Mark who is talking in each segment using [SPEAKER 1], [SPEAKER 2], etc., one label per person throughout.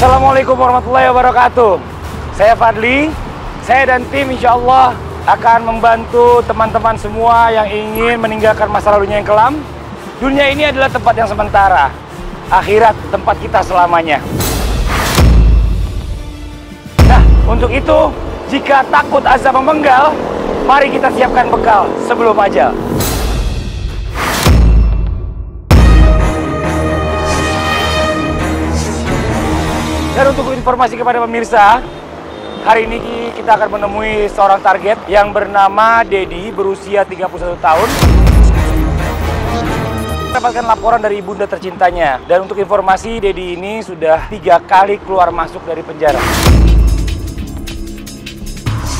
[SPEAKER 1] Assalamualaikum warahmatullahi wabarakatuh. Saya Fadli, saya dan tim insya Allah akan membantu teman-teman semua yang ingin meninggalkan masa lalunya yang kelam. Dunia ini adalah tempat yang sementara, akhirat tempat kita selamanya. Nah, untuk itu, jika takut azab memenggal, mari kita siapkan bekal sebelum ajal. Dan untuk informasi kepada pemirsa, hari ini kita akan menemui seorang target yang bernama Dedi, berusia 31 tahun. Mendapatkan laporan dari ibunda tercintanya. Dan untuk informasi, Dedi ini sudah 3 kali keluar masuk dari penjara.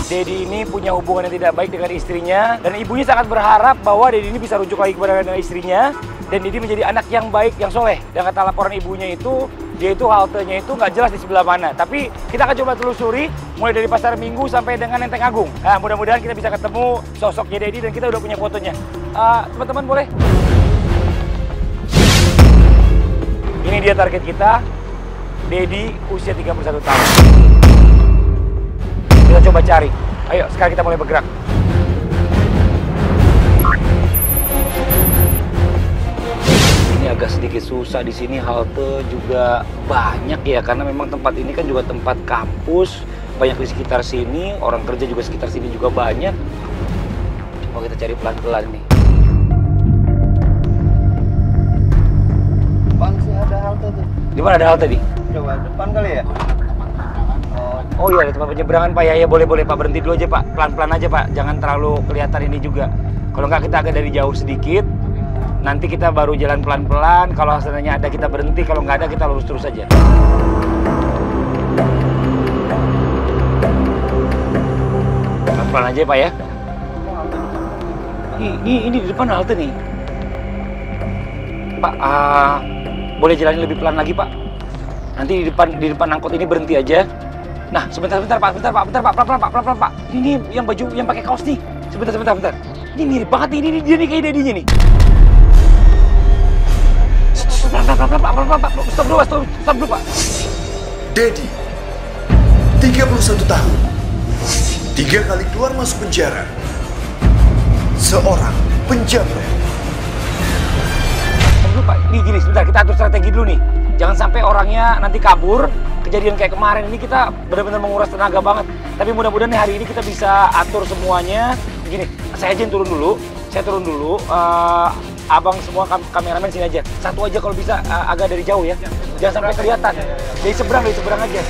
[SPEAKER 1] Dedi ini punya hubungan yang tidak baik dengan istrinya. Dan ibunya sangat berharap bahwa Dedi ini bisa rujuk lagi kepada istrinya. Dan Dedi menjadi anak yang baik, yang soleh. Dan kata laporan ibunya itu, dia itu haltenya itu nggak jelas di sebelah mana. Tapi kita akan coba telusuri mulai dari Pasar Minggu sampai dengan Lenteng Agung. Nah, mudah-mudahan kita bisa ketemu sosoknya Dedi dan kita udah punya fotonya. Teman-teman boleh? Ini dia target kita. Dedi usia 31 tahun. Kita coba cari. Ayo, sekarang kita mulai bergerak. Agak sedikit susah di sini, halte juga banyak ya, karena memang tempat ini kan juga tempat kampus, banyak di sekitar sini, orang kerja juga sekitar sini juga banyak. Coba kita cari pelan-pelan nih.
[SPEAKER 2] Depan sih ada halte tuh.
[SPEAKER 1] Di mana ada halte nih?
[SPEAKER 2] Coba depan kali ya?
[SPEAKER 1] Oh iya, ada tempat penyeberangan Pak. Ya boleh Pak, berhenti dulu aja Pak, pelan-pelan aja Pak, jangan terlalu kelihatan ini juga. Kalau nggak kita agak dari jauh sedikit. Nanti kita baru jalan pelan-pelan, kalau hasilnya ada kita berhenti, kalau nggak ada kita lurus terus aja. Pelan-pelan aja Pak ya. Ini di depan halte nih. Pak, boleh jalanin lebih pelan lagi Pak. Nanti di depan angkot ini berhenti aja. Nah, sebentar Pak, pelan-pelan Pak. Ini yang baju yang pakai kaos nih. Sebentar. Ini mirip banget nih, dia nih kayak Dedinya nih. Stop dulu Pak.
[SPEAKER 3] Dedi, 31 tahun, 3 kali keluar masuk penjara, seorang penjamret.
[SPEAKER 1] Stop dulu Pak, ini gini, sebentar kita atur strategi dulu nih. Jangan sampai orangnya nanti kabur, kejadian kayak kemarin ini kita benar-benar menguras tenaga banget. Tapi mudah-mudahan hari ini kita bisa atur semuanya. Gini, saya aja yang turun dulu, abang semua kameramen sini aja. Satu aja kalau bisa agak dari jauh ya. Jangan sampai kelihatan. Dari seberang aja.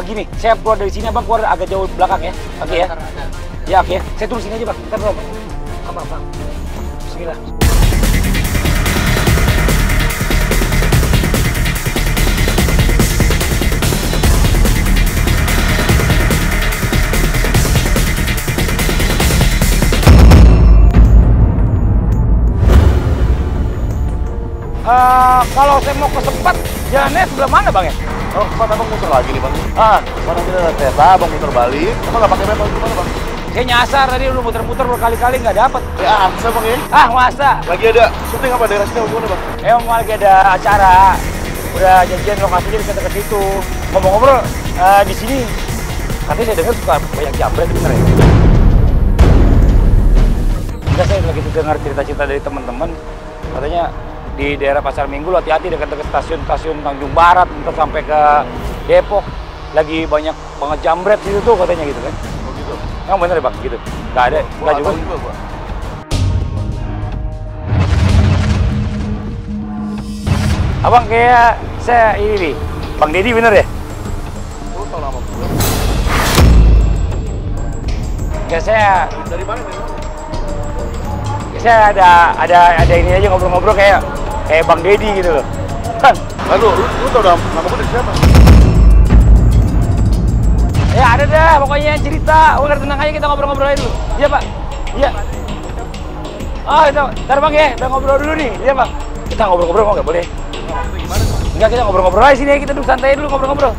[SPEAKER 1] Gini, saya keluar dari sini, abang keluar agak jauh belakang ya. Oke ya? Ya oke ya. Saya turun sini aja bang. Ntar bang. Bang. Bismillah. Kalau saya mau ke Sempat, jalannya sebelah mana bang ya?
[SPEAKER 2] Oh, Sempat abang muter lagi nih bang. Mana kita ada kereta, abang muter balik. Abang nggak pakai map gimana bang?
[SPEAKER 1] Saya nyasar tadi udah muter-muter berkali-kali nggak dapet.
[SPEAKER 2] Ya, masa bang ya?
[SPEAKER 1] Masa?
[SPEAKER 2] Lagi ada syuting apa daerah sini gimana bang?
[SPEAKER 1] Emang lagi ada acara. Udah janjian lokasinya bisa deket situ. Ngomong-ngobrol, di sini katanya saya dengar suka banyak jambret, bener ya? Enggak, saya lagi dengar cerita-cerita dari teman-teman. Katanya di daerah Pasar Minggu, hati-hati dekat-dekat stasiun Tanjung Barat, untuk sampai ke Depok. Lagi banyak banget jambret situ tuh katanya gitu kan.
[SPEAKER 2] Oh gitu?
[SPEAKER 1] Emang bener ya bang, gitu? Nggak ada, nggak juga. Abang kayak saya ini nih, Bang Dedi bener ya?
[SPEAKER 2] Lu tau nama gue?
[SPEAKER 1] Ya saya
[SPEAKER 2] Dari mana?
[SPEAKER 1] saya ada ini aja ngobrol-ngobrol kayak Bang Dedi gitu loh. Kan?
[SPEAKER 2] Lalu, lu tau nama gue dari siapa?
[SPEAKER 1] Ya ada dah, pokoknya cerita. Udah tenang aja, kita ngobrol-ngobrol aja dulu. Iya Pak? Iya. Oh itu, ntar Bang ya, udah ngobrol dulu nih. Iya Bang. Kita ngobrol-ngobrol kok nggak boleh?
[SPEAKER 2] Gimana?
[SPEAKER 1] Enggak, kita ngobrol-ngobrol aja sini, kita duduk santai dulu ngobrol-ngobrol.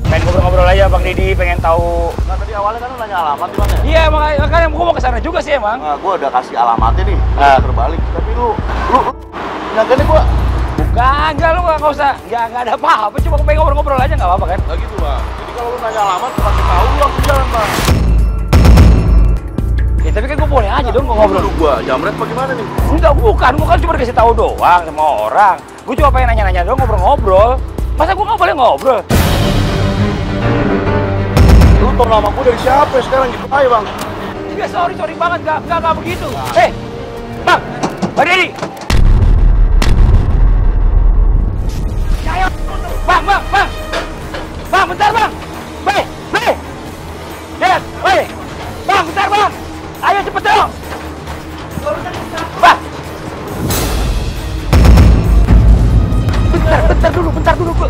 [SPEAKER 1] Pengen ngobrol-ngobrol aja Bang Dedi, pengen tahu.
[SPEAKER 2] Nah tadi awalnya kan lu nanya alamat di mana?
[SPEAKER 1] Iya, makanya gua mau ke sana juga sih emang.
[SPEAKER 2] Nah, gua udah kasih alamatnya nih,
[SPEAKER 1] Ah.
[SPEAKER 2] terbalik. Tapi lu nyangkanya gua
[SPEAKER 1] Enggak, lu nggak usah. Nggak ada apa-apa. Cuma pengen ngobrol-ngobrol aja nggak apa-apa kan?
[SPEAKER 2] Nggak gitu, Bang. Jadi kalau lu nanya alamat, pasti tahu lu langsung jalan, Bang.
[SPEAKER 1] Ya tapi kan gue boleh aja dong ngobrol.
[SPEAKER 2] Lu gua jamret bagaimana nih?
[SPEAKER 1] Enggak, bukan. Gue kan cuma dikasih tahu doang sama orang. Gue cuma pengen nanya-nanya doang, ngobrol-ngobrol. Masa gue nggak boleh ngobrol?
[SPEAKER 2] Lu tau nama gua dari siapa ya sekarang gitu aja, Bang.
[SPEAKER 1] Ya sorry banget. Nggak begitu. Bang! Bang Dedi! Bang! Bang, bentar, Bang! Yes, Bang, bentar, Bang! Ayo cepet dong! Bang! Bentar dulu, gua.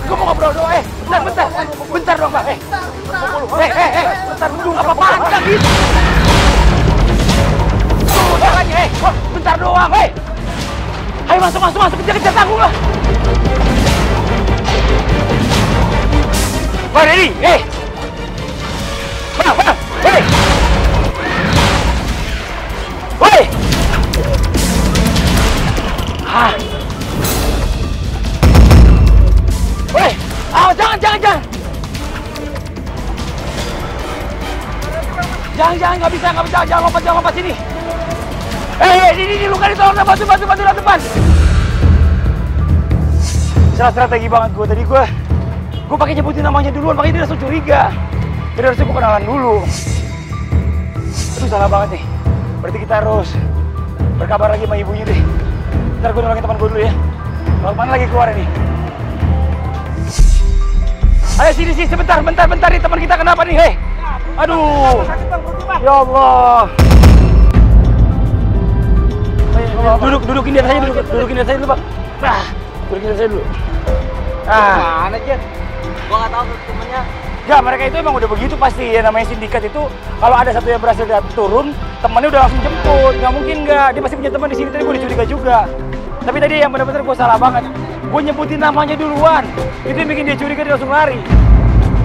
[SPEAKER 1] Gua mau ngobrol doang, bentar dong, Bang, bentar dulu, apa-apaan, enggak gitu! Caranya, bentar doang, ayo masuk, kejar tanggung lah! Bang Dedi, Bang, jangan! Jangan, nggak bisa, jangan lompat sini. Ini lu kan ditolong, bantu depan. Salah strategi banget gue tadi, gue pakai nyebutin namanya duluan, makanya dia langsung curiga. Jadi harusnya gue kenalan dulu. Itu salah banget nih. Berarti kita harus berkabar lagi sama ibunya deh. Ntar gue nolongin teman gue dulu ya. Kalau mana lagi keluar nih? Ayo sini, sebentar nih, teman kita kenapa nih, Aduh. Ya Allah. Dudukin dia saja dulu, Pak. Dudukin dia saja dulu.
[SPEAKER 4] Mana, Jen? Gua nggak tahu temennya.
[SPEAKER 1] Ya, mereka itu emang udah begitu pasti ya, namanya sindikat itu. Kalau ada satu yang berhasil turun, temannya udah langsung jemput. Nggak mungkin nggak, dia pasti punya teman di sini. Tadi gue dicuriga juga. Tapi tadi yang benar-benar gue salah banget. Gue nyebutin namanya duluan. Itu yang bikin dia curiga, dia langsung lari.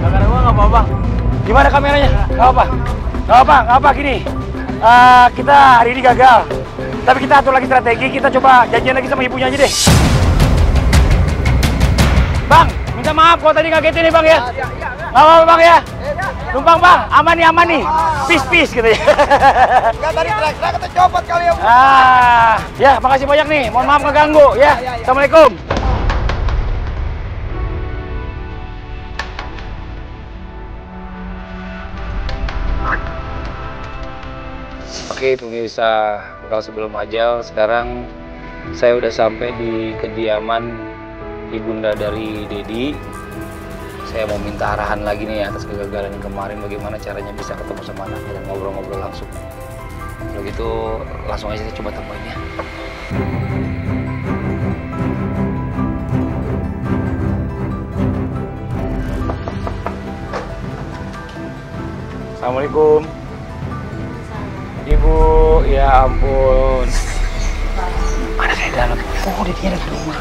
[SPEAKER 4] Kamera gua nggak apa-apa.
[SPEAKER 1] Gimana kameranya? Nggak apa, gini. Kita hari ini gagal. Tapi kita atur lagi strategi, kita coba janjian lagi sama ibunya aja deh. Bang, minta maaf kalau tadi ngagetin nih, Bang ya. Nggak apa-apa, Bang ya. Numpang, Bang, aman nih. Peace gitu ya.
[SPEAKER 4] Enggak, tadi teriak-teriak kata copot kali ya.
[SPEAKER 1] Ya, makasih banyak nih. Mohon maaf ngeganggu ya. Assalamualaikum. Oke pemirsa, kalau sebelum ajal, sekarang saya udah sampai di kediaman ibunda dari Dedi. Saya mau minta arahan lagi nih atas kegagalan yang kemarin, bagaimana caranya bisa ketemu sama anaknya dan ngobrol-ngobrol langsung. Kalau gitu langsung aja saya coba temuin ya. Assalamualaikum. Ibu, ya ampun. Mana saya dalam? Oh, dia ada di rumah.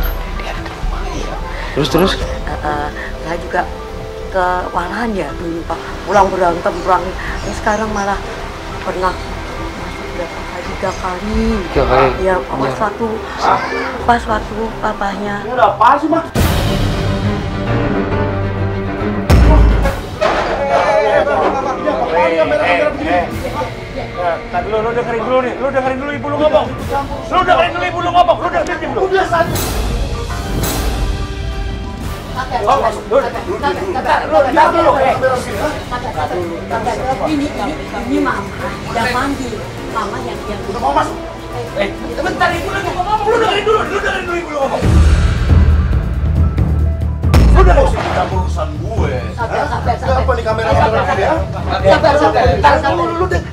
[SPEAKER 1] Iya. Terus?
[SPEAKER 5] Saya juga kewalahan ya dulu, Pak. Pulang berantem, ini sekarang malah pernah masuk 3 kali.
[SPEAKER 1] 3 kali?
[SPEAKER 5] Ya, pas waktu papahnya.
[SPEAKER 2] Udah apa sih, Mah?
[SPEAKER 1] Tadi lu dengerin dulu nih, lu dengerin dulu ibu lu ngomong. Lu dengerin dulu. Udah saja.
[SPEAKER 5] Ini mama yang manggil, mama yang
[SPEAKER 2] Udah mau masuk?
[SPEAKER 1] Bentar ibu lagi ngomong, lu dengerin dulu ibu lu ngomong.
[SPEAKER 2] Udah mau sih kita urusan gue.
[SPEAKER 5] Sabar.
[SPEAKER 2] Kenapa nih kamera dia?
[SPEAKER 5] Sabar.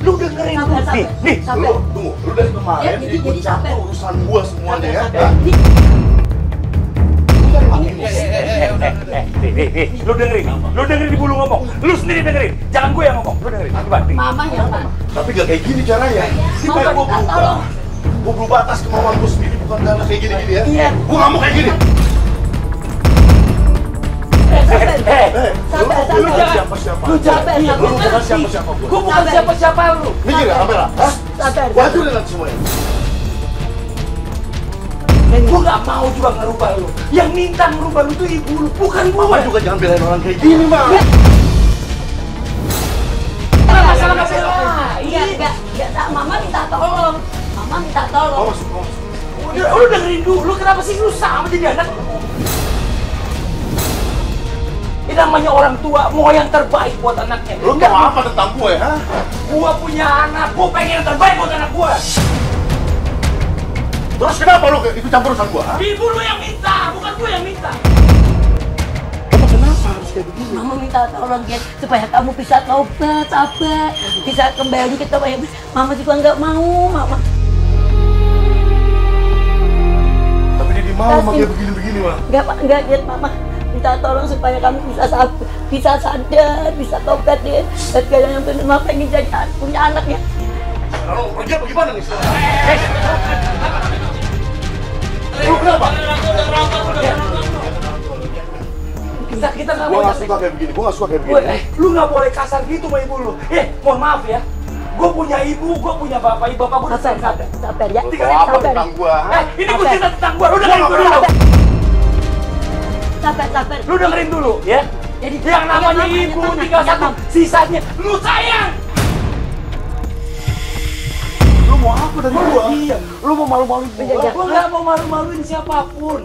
[SPEAKER 1] Lu dengerin dulu. Nih.
[SPEAKER 2] Tunggu. Lu dari kemarin ikut campur urusan gue semuanya ya.
[SPEAKER 1] Lu dengerin ibu lu ngomong. Lu sendiri dengerin. Jangan gue yang ngomong. Lu dengerin.
[SPEAKER 5] Mama yang
[SPEAKER 2] Tapi gak kayak gini caranya. Supaya gue berubah. Gue berubah atas kemauan gue sendiri, bukan karena kayak gini-gini ya.
[SPEAKER 5] Iya.
[SPEAKER 2] Gue gak mau kayak gini. Lu jangan siapa-siapa. Lu bukan siapa-siapa gue.
[SPEAKER 1] Gue bukan siapa-siapa lu.
[SPEAKER 2] Mikir ya kamera? Hah?
[SPEAKER 5] Sabar.
[SPEAKER 2] Waduh lihat semuanya.
[SPEAKER 1] Gue gak mau juga ngerubah lu. Yang minta ngerubah lu tuh ibu lu, bukan gue.
[SPEAKER 2] Mama juga jangan belain orang kayak gini, Ma.
[SPEAKER 1] Masalah gak belain.
[SPEAKER 5] Enggak, Mama minta tolong. Mama minta tolong.
[SPEAKER 2] Mau masuk.
[SPEAKER 1] Udah dengerin dulu, kenapa sih lu sama jadi anak? Ini namanya orang tua, mau yang terbaik buat anaknya.
[SPEAKER 2] Lu tau apa tentang gue, ha?
[SPEAKER 1] Gua punya anak, gua pengen yang terbaik buat anak gua.
[SPEAKER 2] Terus kenapa lu ikut campur urusan gue, ha?
[SPEAKER 1] Ibu lu yang minta, bukan gua yang minta.
[SPEAKER 2] Kamu kenapa harus kayak begini?
[SPEAKER 5] Mama minta tolong, Gen, supaya kamu bisa tobat, sabar, bisa kembali ke tempat yang Mama juga nggak mau, Mama.
[SPEAKER 2] Tapi dia mau sama kayak begini-begini, Ma.
[SPEAKER 5] Enggak, Gen, Mama minta tolong supaya kamu bisa sadar, bisa tobat, Gen. Dan kalian yang benar, Mama pengen jadi punya anak ya.
[SPEAKER 2] Lalu pergi apa gimana nih sekarang? Lu kenapa?
[SPEAKER 1] Kita nggak
[SPEAKER 2] Gue
[SPEAKER 1] mau.
[SPEAKER 2] gak suka kayak begini, gue gak suka kayak begini.
[SPEAKER 1] Lu nggak boleh kasar gitu sama ibu lu. Mohon maaf ya. Gue punya ibu, gue punya bapak. Ibu bapak gue udah
[SPEAKER 5] Sabar ya.
[SPEAKER 2] Lu tau apa tentang gue, ha?
[SPEAKER 1] Ini gue cerita tentang gue. Lu dengerin gue dulu.
[SPEAKER 5] Sabar.
[SPEAKER 1] Lu dengerin dulu ya.
[SPEAKER 5] Jadi
[SPEAKER 1] Yang namanya ibu tinggal satu, sisanya lu sayang.
[SPEAKER 2] Lu mau apa dari gue?
[SPEAKER 1] Iya.
[SPEAKER 2] Lu mau malu-maluin gue?
[SPEAKER 1] Gue nggak mau malu-maluin siapapun.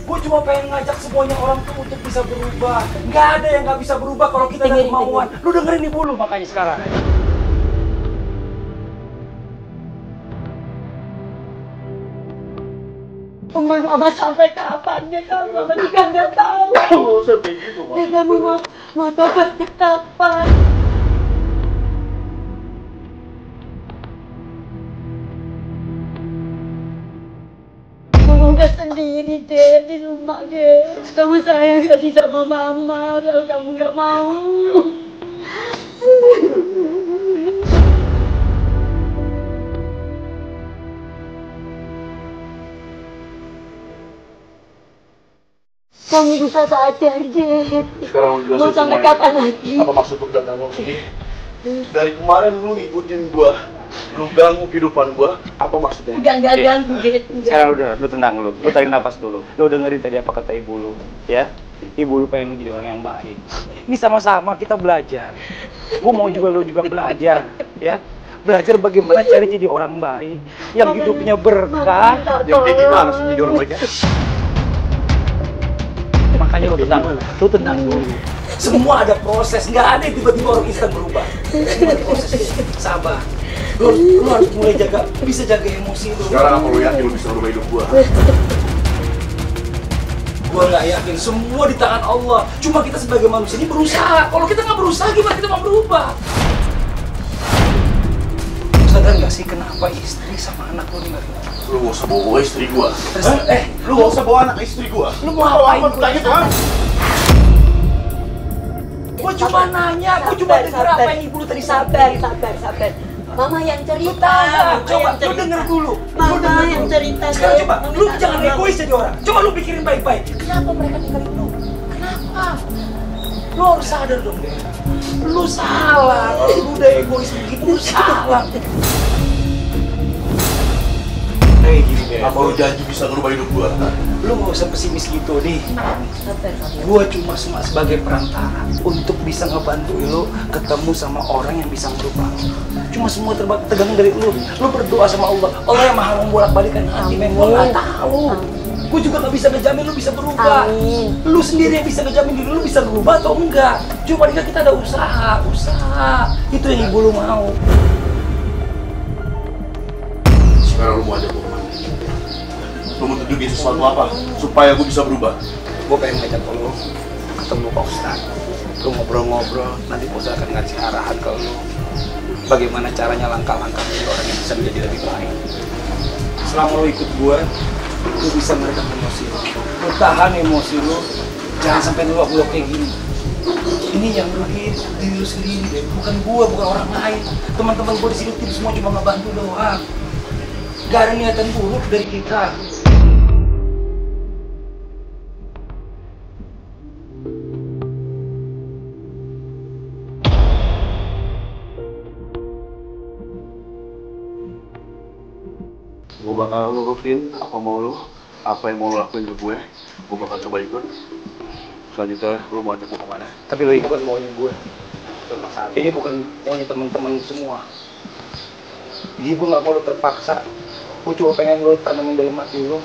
[SPEAKER 1] Gue cuma pengen ngajak semuanya orang tuh untuk bisa berubah. Nggak ada yang nggak bisa berubah kalau kita ada kemauan. Lu dengerin ibu lu makanya sekarang.
[SPEAKER 5] Mama sampai kapan ya? Mama juga nggak tahu.
[SPEAKER 2] Lu usah kayak gitu, Ma.
[SPEAKER 5] Ya kamu mau tobatnya kapan? Kamu nggak sendiri deh di rumah deh. Kamu sayang sekali sama Mama kalau kamu nggak mau. Kamu bisa sadar, Jen.
[SPEAKER 2] Sekarang lu
[SPEAKER 5] Mau
[SPEAKER 2] jelasin
[SPEAKER 5] sampai
[SPEAKER 2] semuanya.
[SPEAKER 5] kapan lagi?
[SPEAKER 2] Apa maksud lu datang sini? Dari kemarin lu ngikutin gua, lu ganggu kehidupan gua, apa maksudnya?
[SPEAKER 5] Enggak ganggu, Jen.
[SPEAKER 1] Sekarang udah, lu tenang lu tarik nafas dulu. Lu dengerin tadi apa kata ibu lu, ya? Ibu lu pengen jadi orang yang baik. Ini sama-sama kita belajar. Gua mau juga lu juga belajar, ya? Belajar bagaimana cara jadi orang baik, yang hidupnya berkah.
[SPEAKER 2] Yang kayak gimana sih jadi orang baik?
[SPEAKER 1] Makanya lu tenang dulu. Semua ada proses, nggak ada yang tiba-tiba orang instan berubah. Semua ada proses, sabar. Lu harus mulai bisa jaga emosi lu.
[SPEAKER 2] Sekarang apa lu yakin lu bisa merubah hidup gua?
[SPEAKER 1] Gua nggak yakin, semua di tangan Allah. Cuma kita sebagai manusia ini berusaha. Kalau kita nggak berusaha, gimana kita mau berubah? Sadar nggak sih kenapa istri sama anak lu ninggalin?
[SPEAKER 2] Lu gak usah bawa istri gua.
[SPEAKER 1] Lu
[SPEAKER 2] Lu gak usah bawa anak istri gua.
[SPEAKER 1] Lu mau
[SPEAKER 2] tahu
[SPEAKER 1] ngapain
[SPEAKER 2] apa tentang itu, ha?
[SPEAKER 1] Gua cuma nanya, gua cuma denger apa yang ibu lu tadi
[SPEAKER 5] Sabar.
[SPEAKER 1] sampaikan.
[SPEAKER 5] Mama yang cerita.
[SPEAKER 1] Coba lu denger dulu.
[SPEAKER 5] Mama yang cerita.
[SPEAKER 1] Sekarang coba,
[SPEAKER 5] Mama
[SPEAKER 1] lu
[SPEAKER 5] minta
[SPEAKER 1] jangan
[SPEAKER 5] tolong.
[SPEAKER 1] egois jadi orang. Coba lu pikirin baik-baik. Kenapa mereka tinggalin lu? Kenapa? Lu harus sadar dong, deh. Lu salah. Lu udah egois begitu, lu salah. Kayak gini deh.
[SPEAKER 2] Apa lu janji bisa ngerubah hidup gua?
[SPEAKER 1] Lu nggak usah pesimis gitu, nih.
[SPEAKER 5] Sabar.
[SPEAKER 1] Gua cuma sebagai perantara untuk bisa ngebantu lu ketemu sama orang yang bisa merubah lu. Cuma semua tergantung dari lu. Lu berdoa sama Allah. Allah yang maha membolak-balikan hati, men. Gua nggak tahu. Gua juga nggak bisa ngejamin lu bisa berubah.
[SPEAKER 5] Amin.
[SPEAKER 1] Lu sendiri yang bisa ngejamin diri lu bisa berubah atau enggak. Cuma kita ada usaha. Itu yang ibu lu mau.
[SPEAKER 2] Sekarang lu mau ajak gua kemana? Lu mau tunjukin sesuatu apa supaya gua bisa berubah?
[SPEAKER 1] Gue pengen ngajak lu ketemu Pak Ustadz. Lu ngobrol-ngobrol, nanti Pak Ustadz akan ngasih arahan ke lu bagaimana caranya langkah-langkah menjadi orang yang bisa menjadi lebih baik. Selama lu ikut gue, lu bisa meredam emosi lu. Lu tahan emosi lu, jangan sampai luap-luap kayak gini. Ini yang rugi diri lu sendiri deh, bukan gue, bukan orang lain. Teman-teman gue di sini tim semua cuma ngebantu doang. Gak ada niatan buruk dari kita.
[SPEAKER 2] Gue bakal nurutin apa mau lu. apa yang mau lo lakuin ke gue bakal coba ikut. Selanjutnya lo mau ajak gue kemana?
[SPEAKER 1] Tapi lo bukan maunya gue. Ini bukan maunya teman-teman semua. Jadi gue nggak mau lo terpaksa. Gue cuma pengen lo tanamin dalam hati lo.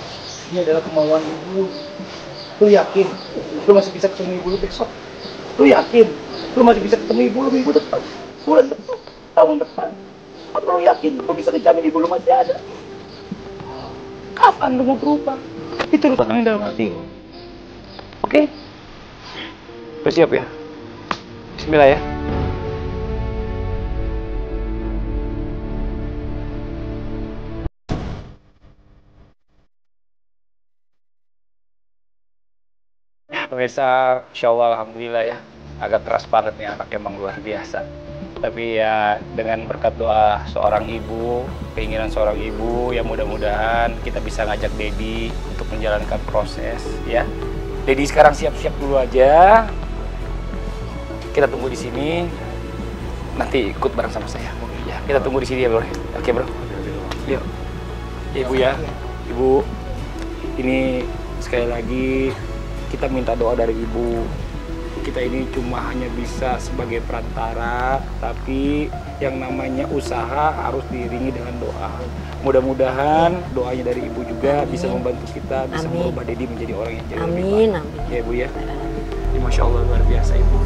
[SPEAKER 1] Ini adalah kemauan ibu. Lo yakin? Lo masih bisa ketemu ibu lo besok? Lo yakin? Lo masih bisa ketemu ibu lo minggu depan? Bulan depan? Tahun depan? Apa lo yakin? Lo bisa kejamin ibu lo masih ada? Kapan lo mau berubah? Itu lo tanamin dalam hati lo. Oke? Lo siap ya? Bismillah ya. Pemirsa, insya Allah alhamdulillah ya, agak keras banget nih anak, emang luar biasa. Tapi ya dengan berkat doa seorang ibu, keinginan seorang ibu, ya mudah-mudahan kita bisa ngajak Dedi untuk menjalankan proses ya. Dedi sekarang siap-siap dulu aja. Kita tunggu di sini. Nanti ikut bareng sama saya. Ya, kita tunggu di sini ya, Bro. Oke, Bro. Yuk. Ibu ya. Ibu, ini sekali lagi kita minta doa dari ibu. Kita ini cuma hanya bisa sebagai perantara, tapi yang namanya usaha harus diiringi dengan doa. Mudah-mudahan doanya dari ibu juga bisa membantu kita, bisa merubah Dedi menjadi orang yang jauh lebih baik.
[SPEAKER 5] Amin.
[SPEAKER 1] Ya ibu ya. Ya, Masya Allah luar biasa ibu.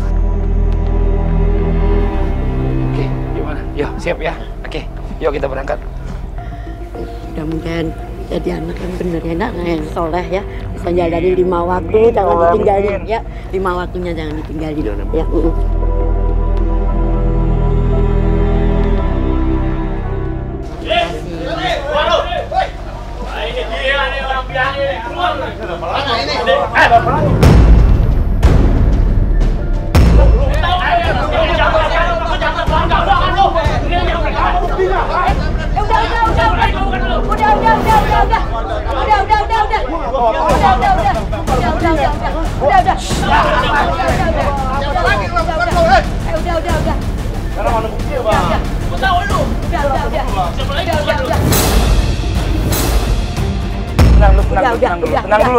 [SPEAKER 1] Oke, gimana? Yuk siap ya. Oke, yuk kita berangkat.
[SPEAKER 5] Mudah-mudahan jadi anak yang bener ya, nak, yang soleh ya, bisa jalani 5 waktu, jangan ditinggalin ya, 5 waktunya jangan ditinggalin ya.
[SPEAKER 1] Ini dia nih orang bilang ini.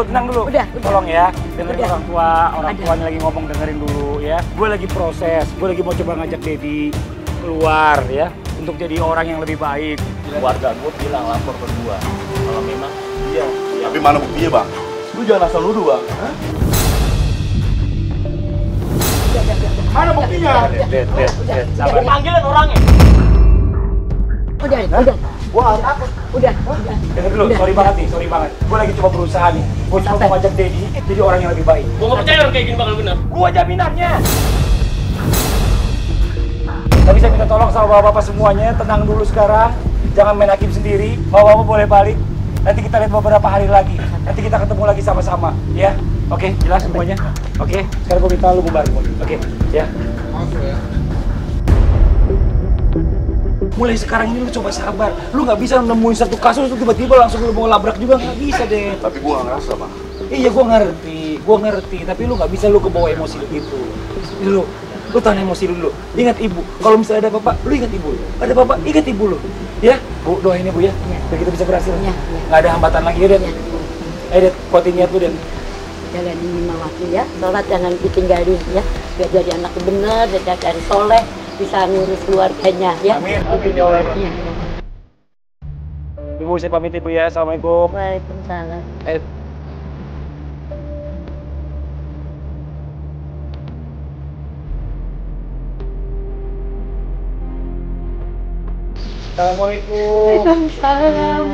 [SPEAKER 1] Tenang dulu. Tolong ya, dengerin orang tuanya lagi ngomong, dengerin dulu ya. Gue lagi proses, gue lagi mau coba ngajak Dedi keluar ya, untuk jadi orang yang lebih baik.
[SPEAKER 6] Keluarga gue bilang lapor ke gua kalau memang dia.
[SPEAKER 2] Tapi mana buktinya, Bang?
[SPEAKER 6] Lu jangan asal nuduh, Bang.
[SPEAKER 2] Mana buktinya?
[SPEAKER 1] Sabar.
[SPEAKER 6] Panggilin orangnya.
[SPEAKER 5] Udah.
[SPEAKER 2] Gua takut.
[SPEAKER 5] Udah.
[SPEAKER 1] Dengar dulu, sorry banget. Gue lagi coba berusaha nih. Gue coba mau ngajak Dedi jadi orang yang lebih baik.
[SPEAKER 6] Gua nggak percaya orang kayak gini bakal benar.
[SPEAKER 1] Gue jaminannya. Tapi saya minta tolong sama bapak-bapak semuanya, tenang dulu sekarang. Jangan main hakim sendiri. Bapak-bapak boleh balik. Nanti kita lihat beberapa hari lagi. Nanti kita ketemu lagi sama-sama, ya. Oke, jelas semuanya? Oke, sekarang gue minta lu bubar. Oke, ya. Mulai sekarang ini lu coba sabar. Lu nggak bisa nemuin satu kasus lu tiba-tiba langsung lu mau labrak juga, nggak bisa deh.
[SPEAKER 2] Tapi gua nggak ngerasa, Bang.
[SPEAKER 1] Iya, gua ngerti. Tapi lu nggak bisa lu kebawa emosi begitu. Lu tahan emosi dulu. Ingat ibu. Kalau misalnya ada bapak, lu ingat ibu. Ada bapak, ingat ibu lu. Ya, Bu, doain ibu ya. Biar kita bisa berhasil.
[SPEAKER 5] Ya.
[SPEAKER 1] Nggak ada hambatan lagi ya, Den. Ayo, Den, kuatin niat lu, Den.
[SPEAKER 5] Jalani 5 waktu ya, sholat jangan ditinggalin ya, biar jadi anak yang bener, jadi soleh, bisa ngurus keluarganya ya.
[SPEAKER 1] Amin ya Allah.
[SPEAKER 5] Iya.
[SPEAKER 1] Ibu, saya pamit ibu ya. Assalamualaikum.
[SPEAKER 5] Waalaikumsalam.
[SPEAKER 1] Ayo. Assalamualaikum.
[SPEAKER 5] Waalaikumsalam.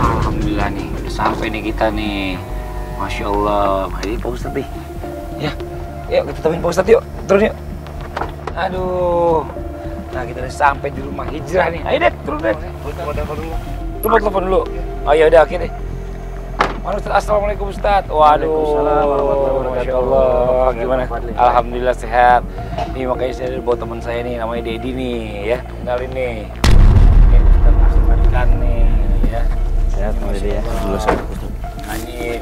[SPEAKER 1] Alhamdulillah nih, udah sampai nih kita nih. Masya Allah. Mari Pak Ustadz nih. Ya, yuk kita temuin Pak Ustadz yuk. Turun yuk. Aduh. Nah, kita udah sampai di rumah hijrah nih. Ayo deh, turun deh. Telepon dulu. Oh ya udah, oke deh. Ustadz, assalamualaikum Ustadz. Waduh, Masya Allah. Gimana? Alhamdulillah sehat. Nih makanya saya bawa teman saya nih, namanya Dedi nih ya. Kenalin nih. Ini Ustadz Asif Arikan nih ya.
[SPEAKER 6] Sehat, Dedi ya.
[SPEAKER 1] nih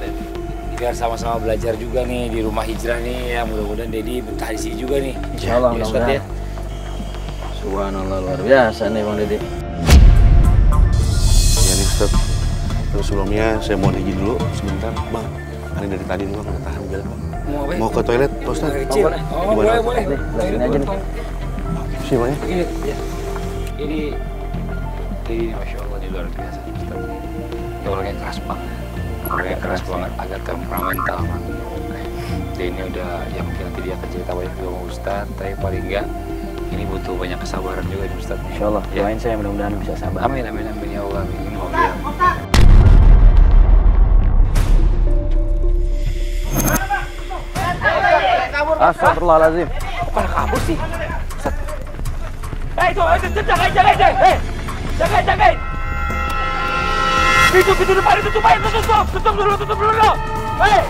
[SPEAKER 1] biar sama-sama belajar juga nih di rumah hijrah nih ya, mudah-mudahan Dedi betah di sini juga nih.
[SPEAKER 4] Insyaallah
[SPEAKER 1] ya, Ustaz ya.
[SPEAKER 4] Subhanallah, luar biasa nih Bang Dedi.
[SPEAKER 2] Ya nih Ustaz, terus sebelumnya saya mau izin dulu sebentar. Bang, ini dari tadi nih Bang, nggak tahan jalan Bang. Mau ke toilet Pak Ustaz?
[SPEAKER 1] Kecil. Oh, boleh.
[SPEAKER 4] Sini aja nih.
[SPEAKER 2] Sini Bang ya.
[SPEAKER 1] Ini ya. Ini Masya Allah, ini luar biasa Ustaz. Dia orangnya keras banget. Orangnya keras banget, agak temperamental Bang. Dia ini udah, ya mungkin nanti dia akan cerita banyak juga sama Ustaz, tapi paling enggak ini butuh banyak kesabaran juga nih Ustaz.
[SPEAKER 4] Insyaallah,
[SPEAKER 1] ya.
[SPEAKER 4] doain saya mudah-mudahan bisa sabar.
[SPEAKER 1] Amin ya Allah, amin.
[SPEAKER 4] Astagfirullahaladzim.
[SPEAKER 1] Bukan kabur sih. Itu jagain. Pintu depan itu tutup dulu. Hei,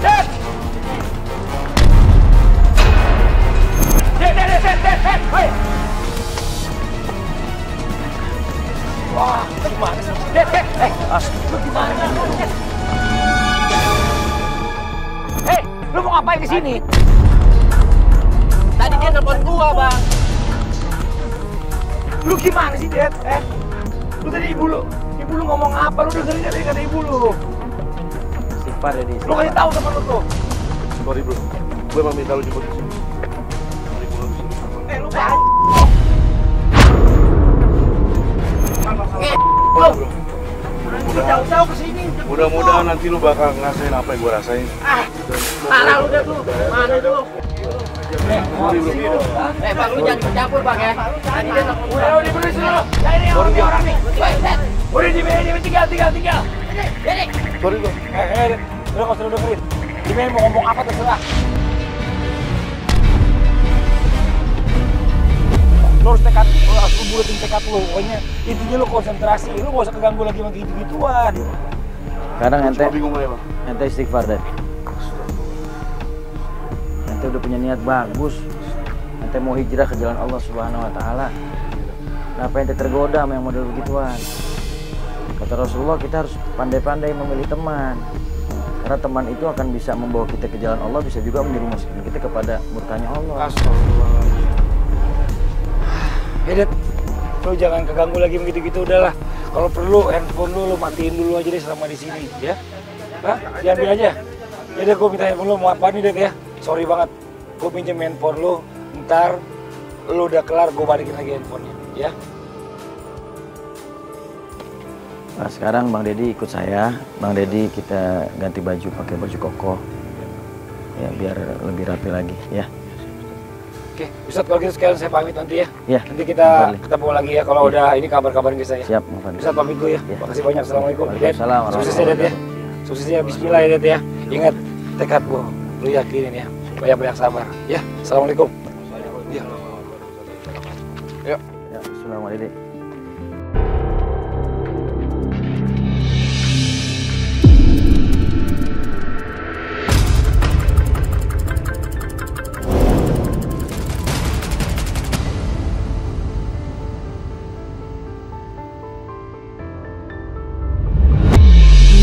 [SPEAKER 1] Dek. Hei. Wah, gimana sih? Dek. Lu gimana? Hei, lu mau ngapain di sini?
[SPEAKER 4] Tadi dia nelfon gua, Bang.
[SPEAKER 1] Lu gimana sih, Dek? Lu tadi ibu lu ngomong apa? Lu dengerin dari kata ibu lu.
[SPEAKER 4] Istighfar Dedi.
[SPEAKER 1] Lu kasih tahu teman lu tuh.
[SPEAKER 2] Sorry bro, gue emang minta lu jemput kesini.
[SPEAKER 1] Lu kan? Jauh-jauh kesini.
[SPEAKER 2] Mudah-mudahan nanti lu bakal ngerasain apa yang gue rasain.
[SPEAKER 1] Parah lu deh lu. Mana itu?
[SPEAKER 2] Sorry bro.
[SPEAKER 4] Bang, lu jangan campur, Bang ya. Tadi dia nelfon gua.
[SPEAKER 1] Udah diberi dulu. Ya ini orang nih. Udah di tinggal. Ini.
[SPEAKER 2] Sorry bro.
[SPEAKER 1] Lu nggak usah lu dengerin. Ini mau ngomong apa terserah. Lu harus bulatin tekad lu. Pokoknya intinya lu konsentrasi. Lu nggak usah keganggu lagi sama gitu-gituan.
[SPEAKER 4] Sekarang ente
[SPEAKER 2] Cuma bingung aja bang.
[SPEAKER 4] ente istighfar deh. Ente udah punya niat bagus. Ente mau hijrah ke jalan Allah Subhanahu wa taala. Kenapa ente tergoda sama yang model begituan? Kata Rasulullah, kita harus pandai-pandai memilih teman. Karena teman itu akan bisa membawa kita ke jalan Allah, bisa juga menjerumuskan kita kepada murkanya Allah.
[SPEAKER 2] Astagfirullahaladzim.
[SPEAKER 1] Ya, Dad, lu jangan keganggu lagi begitu-gitu, udahlah. Kalau perlu handphone lu matiin dulu aja deh selama di sini, ya. Hah? Diambil aja. Ya deh, gue minta handphone lu mau apa nih, Dad ya? Sorry banget, gue pinjem handphone lu. Ntar lu udah kelar, gue balikin lagi handphonenya, ya.
[SPEAKER 4] Nah, sekarang Bang Dedi ikut saya. Bang Dedi kita ganti baju, pakai baju koko. Ya, biar lebih rapi lagi, ya.
[SPEAKER 1] Oke, Ustadz kalau gitu sekalian saya pamit nanti ya.
[SPEAKER 4] Iya.
[SPEAKER 1] Nanti kita ketemu lagi ya kalau udah ini kabar-kabarin ke saya.
[SPEAKER 4] Siap, Bang Fadli.
[SPEAKER 1] Ustadz pamit dulu ya.
[SPEAKER 4] Iya.
[SPEAKER 1] Makasih banyak. Assalamualaikum. Dad,
[SPEAKER 4] Waalaikumsalam.
[SPEAKER 1] sukses ya, Dad ya. Suksesnya bismillah ya, Dad ya. Ingat tekad lu yakinin ya. Banyak-banyak sabar. Ya, assalamualaikum. Ya.
[SPEAKER 4] Ya, Bismillahirrahmanirrahim.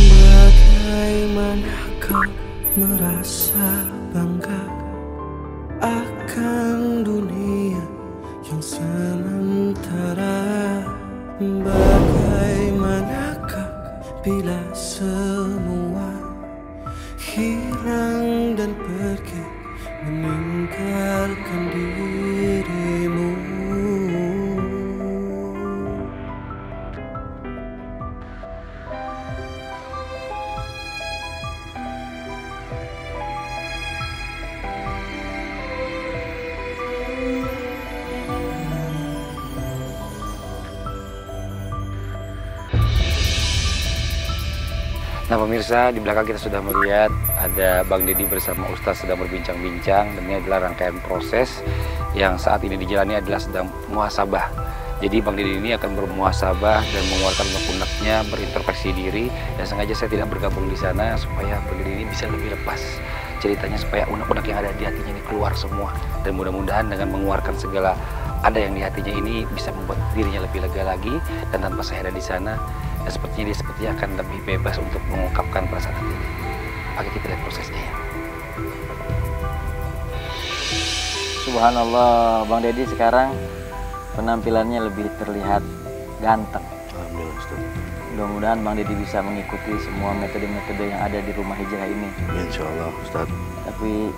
[SPEAKER 7] Bagaimana kau merasa bangga akan dunia yang sementara? Bagaimanakah bila semua hilang dan pergi meninggalkan dirimu?
[SPEAKER 1] Nah pemirsa, di belakang kita sudah melihat ada Bang Dedi bersama Ustadz sedang berbincang-bincang, dan ini adalah rangkaian proses yang saat ini dijalani adalah sedang muhasabah. Jadi Bang Dedi ini akan bermuhasabah dan mengeluarkan unek-uneknya, berintrospeksi diri, dan sengaja saya tidak bergabung di sana supaya Bang Dedi ini bisa lebih lepas ceritanya, supaya unek-unek yang ada di hatinya ini keluar semua, dan mudah-mudahan dengan mengeluarkan segala ada yang di hatinya ini bisa membuat dirinya lebih lega lagi, dan tanpa saya ada di sana, dan sepertinya dia akan lebih bebas untuk mengungkapkan perasaan hatinya. Mari kita lihat prosesnya ya.
[SPEAKER 4] Subhanallah, Bang Deddy sekarang penampilannya lebih terlihat ganteng.
[SPEAKER 2] Alhamdulillah Ustaz.
[SPEAKER 4] Mudah-mudahan Bang Deddy bisa mengikuti semua metode-metode yang ada di rumah hijrah ini.
[SPEAKER 2] Ya, insya Allah Ustaz.
[SPEAKER 4] Tapi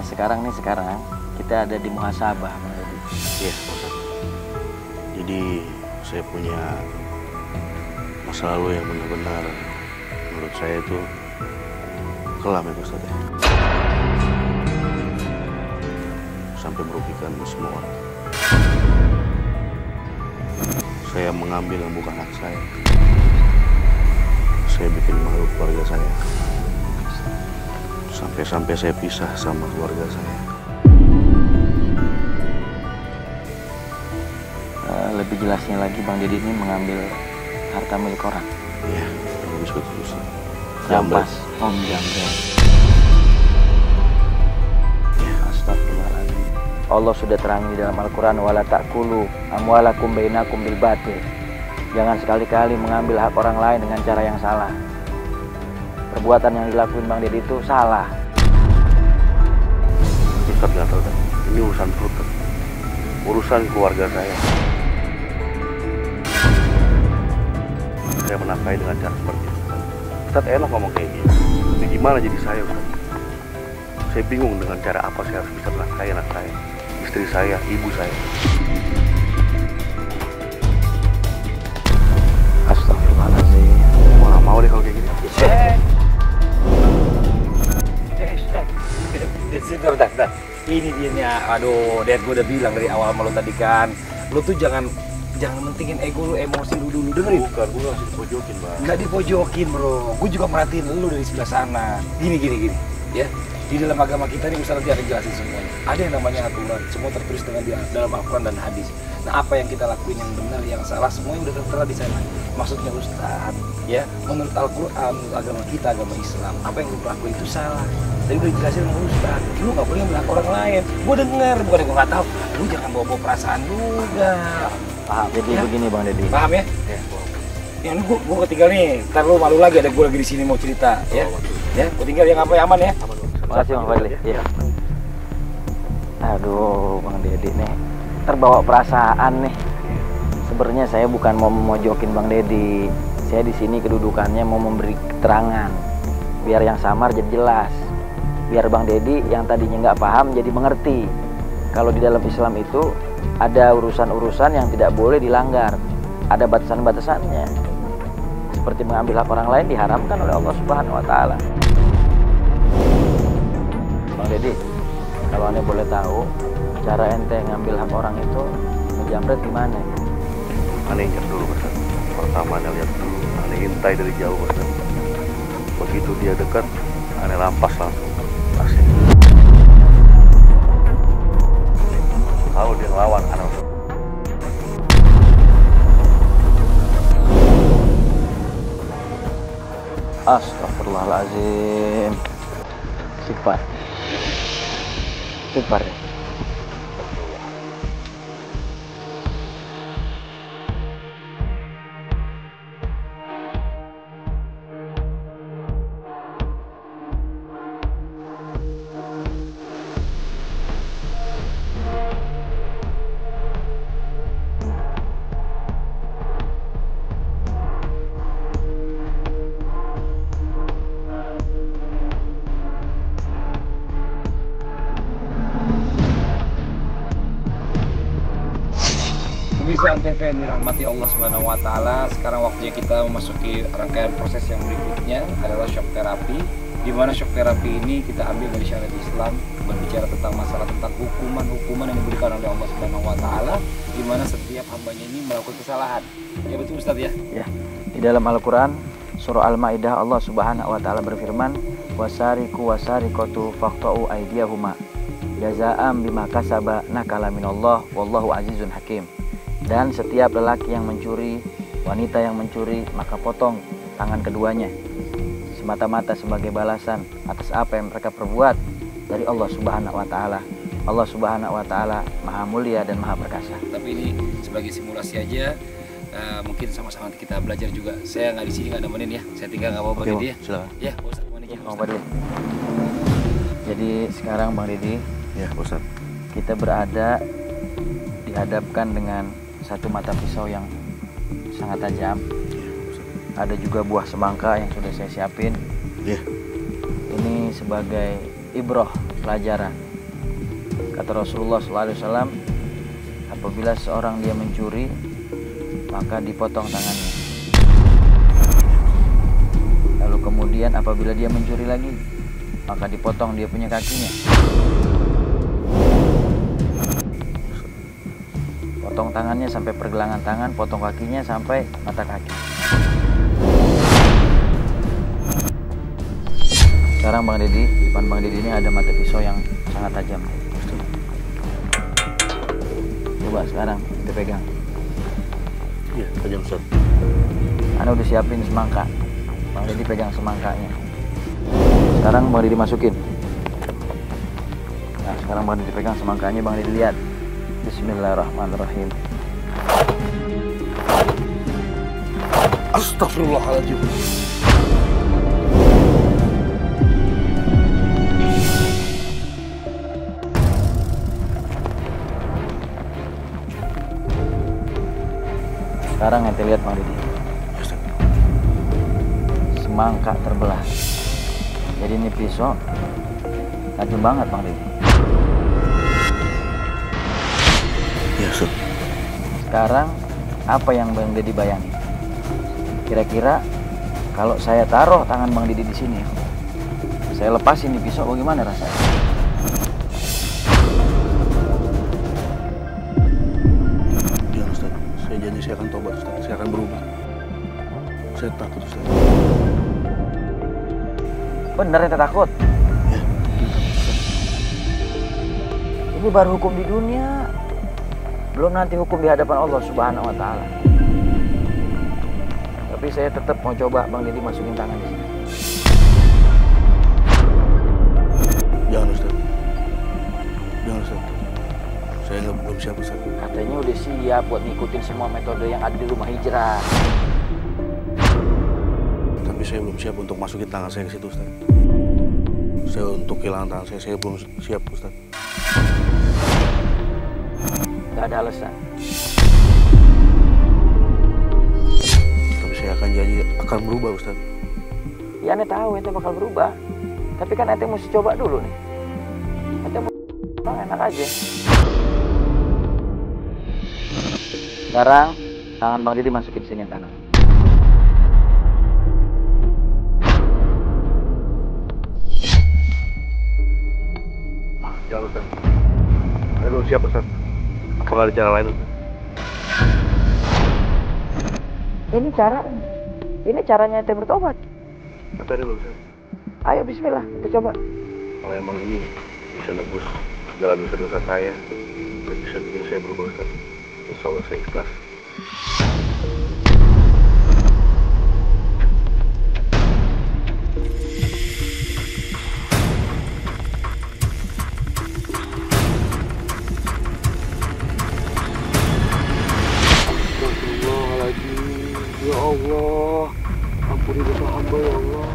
[SPEAKER 4] sekarang kita ada di muhasabah, Bang Deddy.
[SPEAKER 2] Iya Ustaz. Jadi saya punya masa lalu yang benar-benar menurut saya itu kelam ya Ustaz ya. Sampai merugikan semua orang. Saya mengambil yang bukan hak saya. Saya bikin malu keluarga saya. Sampai-sampai saya pisah sama keluarga saya.
[SPEAKER 4] Lebih jelasnya lagi, Bang Deddy ini mengambil harta milik orang.
[SPEAKER 2] Iya, bagus betul Ustaz.
[SPEAKER 4] Rampas, Om Jambret. Astagfirullahaladzim. Allah sudah terangi dalam Al-Quran, wala ta'kulu amwalakum bainakum bil batil. Jangan sekali-kali mengambil hak orang lain dengan cara yang salah. Perbuatan yang dilakuin Bang Deddy itu salah.
[SPEAKER 2] Ustaz nggak tahu, ini urusan perut, urusan keluarga saya. Saya menafkahi dengan cara seperti itu. Ustaz enak ngomong kayak gini, tapi gimana jadi saya Ustaz? Saya bingung dengan cara apa saya harus bisa menafkahi anak saya, istri saya, ibu saya.
[SPEAKER 4] Astagfirullahaladzim.
[SPEAKER 2] Wah, mau deh kalau kayak gini.
[SPEAKER 1] Bentar. Ini dia nih, aduh, Dad, gue udah bilang dari awal sama lo tadi kan, lo tuh jangan mentingin ego lo, emosi lo dulu, dengerin.
[SPEAKER 2] Bukan, gue harus dipojokin, Bang.
[SPEAKER 1] Nggak dipojokin, bro. Gue juga merhatiin lo dari sebelah sana. Gini, ya. Di dalam agama kita ini misalnya dia akan jelasin semuanya. Ada yang namanya aturan, semua tertulis dengan dalam Al-Quran dan hadis. Nah, apa yang kita lakuin yang benar, yang salah, semuanya udah tertera di sana. Maksudnya Ustaz, ya, menurut Al-Quran, menurut agama kita, agama Islam, apa yang lu lakuin itu salah. Tadi udah dijelasin sama Ustaz, lu nggak boleh ngambil hak orang lain. Gue denger, bukan gue nggak tahu. Lu jangan bawa-bawa perasaan juga.
[SPEAKER 4] Paham? Jadi ya? Begini Bang Deddy.
[SPEAKER 1] Paham ya? Ya. Ya, ini gue ketinggal nih. Ntar lu malu lagi, ada gue lagi di sini mau cerita, ya. Ya, gue tinggal yang apa yang aman ya.
[SPEAKER 4] Makasih Bang Fadli. Ya. Aduh, Bang Deddy nih terbawa perasaan nih. Sebenarnya saya bukan mau memojokin Bang Deddy. Saya di sini kedudukannya mau memberi keterangan biar yang samar jadi jelas. Biar Bang Deddy yang tadinya nggak paham jadi mengerti. Kalau di dalam Islam itu ada urusan-urusan yang tidak boleh dilanggar. Ada batasan-batasannya. Seperti mengambil hak orang lain diharamkan oleh Allah Subhanahu wa taala. Bang Deddy, kalau Anda boleh tahu, cara ente ngambil hak orang itu ngejamret gimana?
[SPEAKER 2] Ane ingat dulu, Ustaz. Pertama Ane lihat dulu, Ane intai dari jauh, Ustaz. Begitu dia dekat, Ane rampas langsung. Asik. Kalau dia ngelawan, Ane langsung.
[SPEAKER 4] Astagfirullahaladzim. Istighfar. Istighfar ya.
[SPEAKER 1] Bisa TV yang dirahmati Allah Subhanahu wa taala. Sekarang waktunya kita memasuki rangkaian proses yang berikutnya adalah shock terapi. Di mana shock terapi ini kita ambil dari syariat Islam, berbicara tentang masalah tentang hukuman yang diberikan oleh Allah Subhanahu wa taala, di mana setiap hambanya ini melakukan kesalahan. Ya betul Ustaz ya? Ya.
[SPEAKER 4] Di dalam Al-Qur'an surah Al-Maidah Allah Subhanahu wa taala berfirman, "Wasariqu wasariqatu faqta'u aydiyahuma jazaa'an bima kasaba nakala minallah wallahu azizun hakim." Dan setiap lelaki yang mencuri, wanita yang mencuri, maka potong tangan keduanya semata-mata sebagai balasan atas apa yang mereka perbuat dari Allah Subhanahu wa taala. Allah Subhanahu wa Ta'ala Maha Mulia dan Maha Perkasa.
[SPEAKER 1] Tapi ini sebagai simulasi aja, mungkin sama-sama kita belajar juga. Saya nggak di sini, nggak nemenin ya. Saya tinggal nggak bawa Bang Didi ya.
[SPEAKER 2] Silakan.
[SPEAKER 1] Ya, Pak Ustadz.
[SPEAKER 4] Bang Fadli. Jadi sekarang Bang Didi,
[SPEAKER 2] Ya, Ustaz.
[SPEAKER 4] kita berada dihadapkan dengan satu mata pisau yang sangat tajam.
[SPEAKER 2] Ya, Ustaz.
[SPEAKER 4] Ada juga buah semangka yang sudah saya siapin.
[SPEAKER 2] Ya.
[SPEAKER 4] Ini sebagai ibroh, pelajaran. Kata Rasulullah SAW, apabila seorang dia mencuri, maka dipotong tangannya. Lalu kemudian apabila dia mencuri lagi, maka dipotong dia punya kakinya. Potong tangannya sampai pergelangan tangan, potong kakinya sampai mata kaki. Sekarang Bang Didi, di depan Bang Didi ini ada mata pisau yang sangat tajam. Coba sekarang kita pegang.
[SPEAKER 2] Ya, tajam Ustaz.
[SPEAKER 4] Ana udah siapin semangka. Bang Didi pegang semangkanya. Sekarang Bang Didi masukin. Nah, sekarang Bang Didi pegang semangkanya, Bang Didi lihat. Bismillahirrahmanirrahim.
[SPEAKER 2] Astagfirullahaladzim.
[SPEAKER 4] Sekarang ente lihat Bang Didi. Semangka terbelah. Jadi ini pisau tajam banget Bang Didi.
[SPEAKER 2] Ya, Ustaz.
[SPEAKER 4] Sekarang apa yang Bang Didi bayangin? Kira-kira kalau saya taruh tangan Bang Didi di sini, saya lepasin di pisau, bagaimana rasanya?
[SPEAKER 2] Jangan Ustaz. Saya janji saya akan tobat Ustaz. Saya akan berubah. Saya takut Ustaz.
[SPEAKER 4] Bener ente takut?
[SPEAKER 2] Ya.
[SPEAKER 4] Ini baru hukum di dunia, belum nanti hukum di hadapan Allah Subhanahu wa Ta'ala. Tapi saya tetap mau coba Bang Didi masukin tangan di sini.
[SPEAKER 2] Jangan Ustaz. Jangan Ustaz. Saya belum siap Ustaz.
[SPEAKER 4] Katanya udah siap buat ngikutin semua metode yang ada di rumah hijrah.
[SPEAKER 2] Tapi saya belum siap untuk masukin tangan saya ke situ Ustaz. Saya untuk kehilangan tangan saya belum siap Ustaz.
[SPEAKER 4] Gak ada alasan.
[SPEAKER 2] Tapi saya akan janji akan berubah Ustaz.
[SPEAKER 4] Ya ente tahu ente bakal berubah. Tapi kan ente mesti coba dulu nih. Ente mau enak aja. Sekarang tangan Bang Didi masukin sini tangan.
[SPEAKER 2] Jangan Ustaz. Saya belum siap Ustaz. Apakah ada cara lain Ustaz?
[SPEAKER 4] Ini caranya ente bertobat.
[SPEAKER 2] Tapi ada belum Ustaz.
[SPEAKER 4] Ayo bismillah, kita coba.
[SPEAKER 2] Kalau emang ini bisa nebus segala dosa-dosa saya dan bisa bikin saya berubah Ustaz. Insya Allah saya ikhlas. Ya Allah, ampuni dosa hamba ya Allah.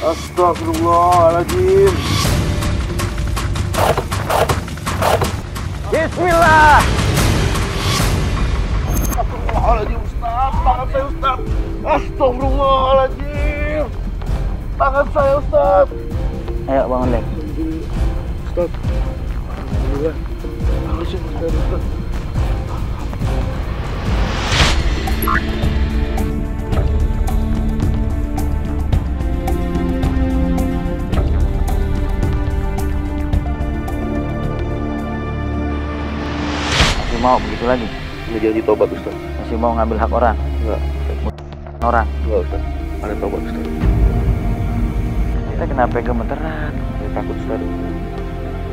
[SPEAKER 2] Astagfirullahaladzim.
[SPEAKER 4] Bismillah.
[SPEAKER 2] Astagfirullahaladzim Ustaz, tangan saya Ustaz. Astagfirullahaladzim. Tangan saya Ustaz.
[SPEAKER 4] Ayo bangun lek.
[SPEAKER 2] Ustaz. Alhamdulillah. Makasih Ustaz.
[SPEAKER 4] Mau begitu lagi?
[SPEAKER 2] Ini janji tobat Ustaz.
[SPEAKER 4] Masih mau ngambil hak orang?
[SPEAKER 2] Enggak.
[SPEAKER 4] Orang?
[SPEAKER 2] Enggak Ustaz. Ada tobat Ustaz.
[SPEAKER 4] Kita kenapa gemeteran?
[SPEAKER 2] Saya takut Ustaz.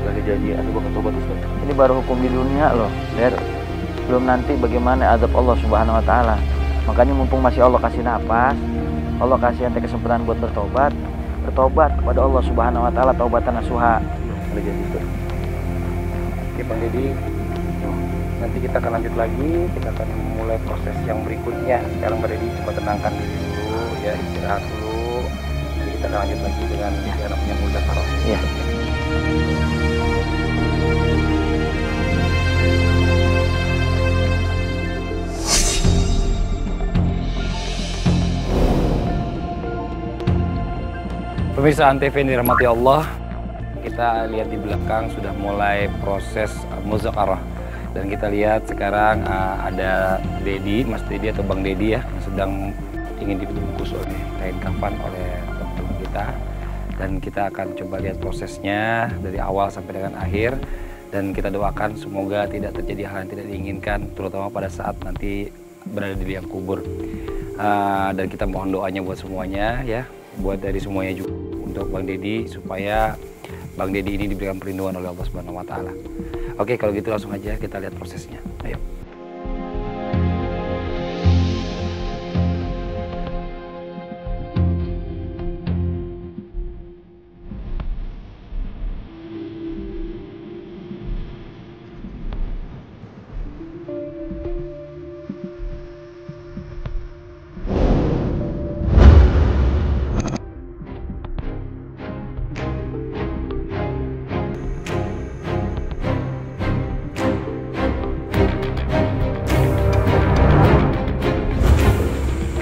[SPEAKER 2] Lagi janji ada bakal tobat Ustaz.
[SPEAKER 4] Ini baru hukum di dunia loh, Der. Belum nanti bagaimana azab Allah Subhanahu wa Ta'ala. Makanya mumpung masih Allah kasih napas, Allah kasih ente kesempatan buat bertobat kepada Allah Subhanahu wa Ta'ala taubatan nasuha.
[SPEAKER 2] Ada janji Ustaz.
[SPEAKER 1] Oke Bang Deddy, nanti kita akan lanjut lagi, kita akan mulai proses yang berikutnya. Sekarang Bang Deddy coba tenangkan diri dulu, ya istirahat dulu. Nanti kita akan lanjut lagi dengan yang namanya muzakarah.
[SPEAKER 4] Iya.
[SPEAKER 1] Pemirsa Antv yang dirahmati Allah, kita lihat di belakang sudah mulai proses muzakarah. Dan kita lihat sekarang ada Deddy, Mas Deddy atau Bang Deddy ya, yang sedang ingin dibungkus oleh kain kafan oleh teman-teman kita. Dan kita akan coba lihat prosesnya dari awal sampai dengan akhir. Dan kita doakan semoga tidak terjadi hal yang tidak diinginkan, terutama pada saat nanti berada di liang kubur. Dan kita mohon doanya buat semuanya ya, buat dari semuanya juga untuk Bang Deddy, supaya Bang Deddy ini diberikan perlindungan oleh Allah Subhanahu wa Ta'ala. Oke, kalau gitu langsung aja kita lihat prosesnya. Ayo.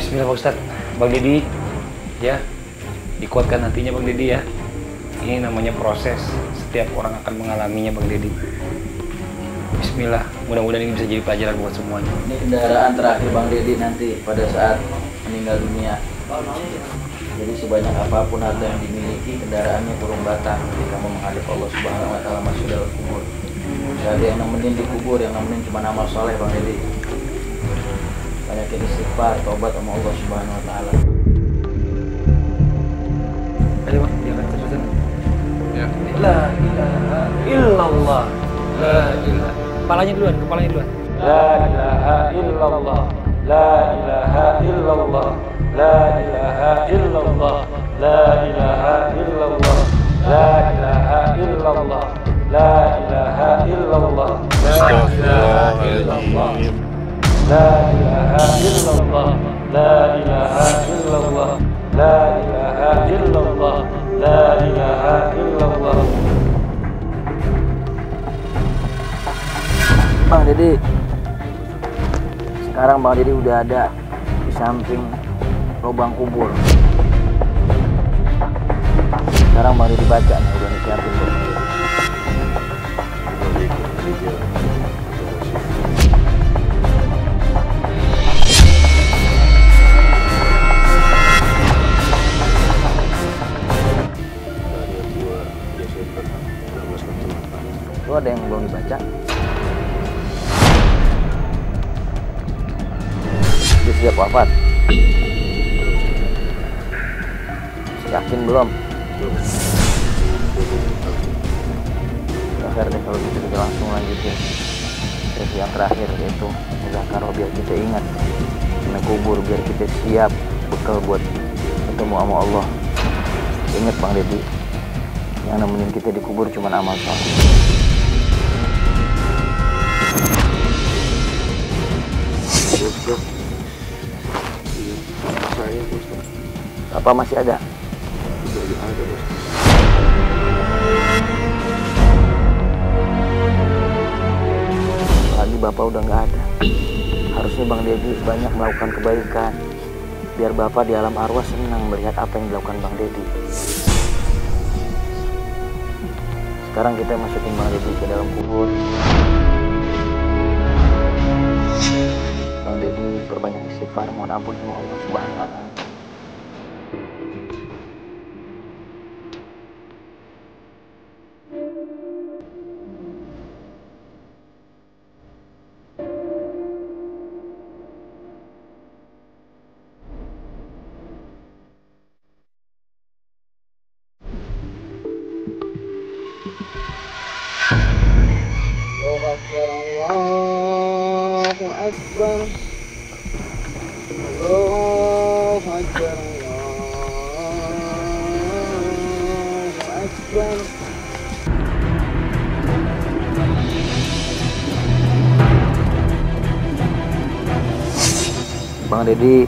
[SPEAKER 1] Bismillah Pak Ustadz, Bang Deddy ya, dikuatkan hatinya Bang Deddy ya. Ini namanya proses, setiap orang akan mengalaminya Bang Deddy. Bismillah, mudah-mudahan ini bisa jadi pelajaran buat semuanya.
[SPEAKER 4] Ini kendaraan terakhir Bang Deddy nanti pada saat meninggal dunia. Jadi sebanyak apapun harta yang dimiliki, kendaraannya kurung batang ketika mau menghadap Allah Subhanahu wa Ta'ala masuk dalam kubur. Gak ada yang nemenin di kubur, yang nemenin cuma amal soleh Bang Deddy. Banyakin istighfar, tobat sama Allah Subhanahu wa Ta'ala.
[SPEAKER 1] Ayo Bang, jangan terus-terusan. Ya. La ilaha illallah. La ilaha. Kepalanya duluan. La ilaha illallah. La ilaha illallah. La ilaha illallah. La ilaha illallah. La ilaha illallah. La ilaha illallah. La ilaha illallah. La ilaha illallah. La ilaha illallah. La ilaha illallah. La ilaha illallah.
[SPEAKER 4] Bang Deddy, sekarang Bang Deddy udah ada di samping lubang kubur. Sekarang Bang Deddy baca nih, udah disiapin tuh. Itu ada yang belum dibaca. Dia siap wafat. Yakin belum? Terakhir deh kalau gitu kita langsung lanjutin sesi yang terakhir, yaitu muzakarah, biar kita ingat kena kubur, biar kita siap bekal buat ketemu sama Allah. Ingat Bang Deddy, yang nemenin kita di kubur cuma amal soleh. Bapak masih ada? Lagi Bapak udah nggak ada. Harusnya Bang Deddy banyak melakukan kebaikan, biar Bapak di alam arwah senang melihat apa yang dilakukan Bang Deddy. Sekarang kita masukin Bang Deddy ke dalam kubur. Bang Deddy berbanyak istighfar, mohon ampun sama Allah Subhanahu wa Ta'ala. Bang Dedi,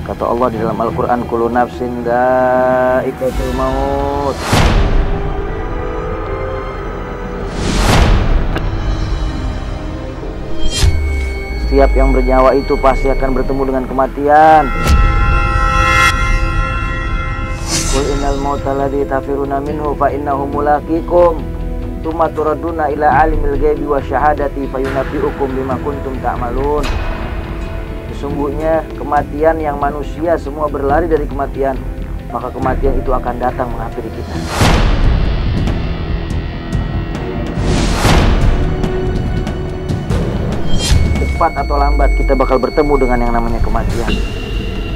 [SPEAKER 4] kata Allah di dalam Al-Quran, kullu nafsin dha'iqatul maut. Setiap yang bernyawa itu pasti akan bertemu dengan kematian. Qul innal mauta alladzi tafiruna minhu fa innahu mulaqikum tsumma turaduna ila alimil ghaibi wa syahadati fayunabbiukum bima kuntum ta'malun. Sesungguhnya kematian yang manusia semua berlari dari kematian, maka kematian itu akan datang menghampiri kita. Cepat atau lambat kita bakal bertemu dengan yang namanya kematian.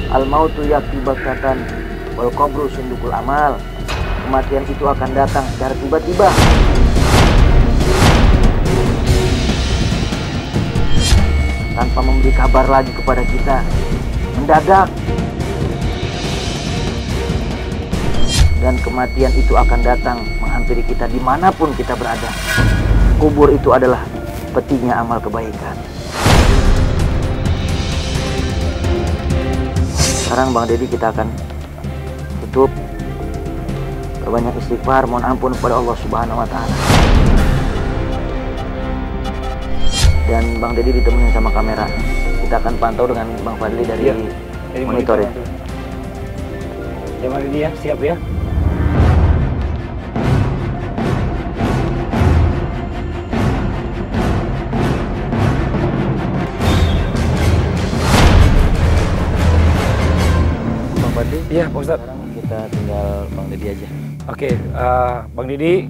[SPEAKER 4] Al-mautu ya'ti baghtatan wal qabru sundukul amal. Kematian itu akan datang secara tiba-tiba. Tanpa memberi kabar lagi kepada kita, mendadak. Dan kematian itu akan datang menghampiri kita dimanapun kita berada. Kubur itu adalah petinya amal kebaikan. Sekarang Bang Dedi kita akan tutup, berbanyak istighfar, mohon ampun kepada Allah Subhanahu wa Ta'ala. Dan Bang Dedi ditemenin sama kamera. Kita akan pantau dengan Bang Fadli dari monitor ya.
[SPEAKER 1] Ya Bang Dedi ya, siap ya.
[SPEAKER 4] Bang Fadli?
[SPEAKER 1] Iya Pak Ustadz.
[SPEAKER 4] Sekarang kita tinggal Bang Dedi aja.
[SPEAKER 1] Oke, Bang Dedi,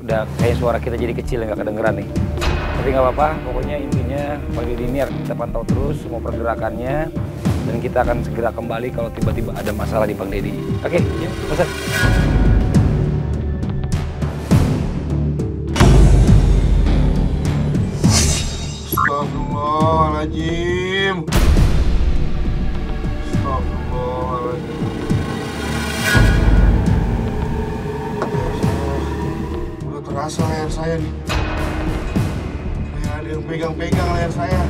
[SPEAKER 1] udah kayak suara kita jadi kecil ya, nggak kedengeran nih. Tapi nggak apa-apa, pokoknya intinya Bang Dedi ini kita pantau terus semua pergerakannya, dan kita akan segera kembali kalau tiba-tiba ada masalah di Bang Dedi. Oke, ya, Ustaz.
[SPEAKER 3] Astagfirullahaladzim. Astagfirullahaladzim. Udah terasa leher saya nih. Kayak ada yang pegang-pegang leher saya.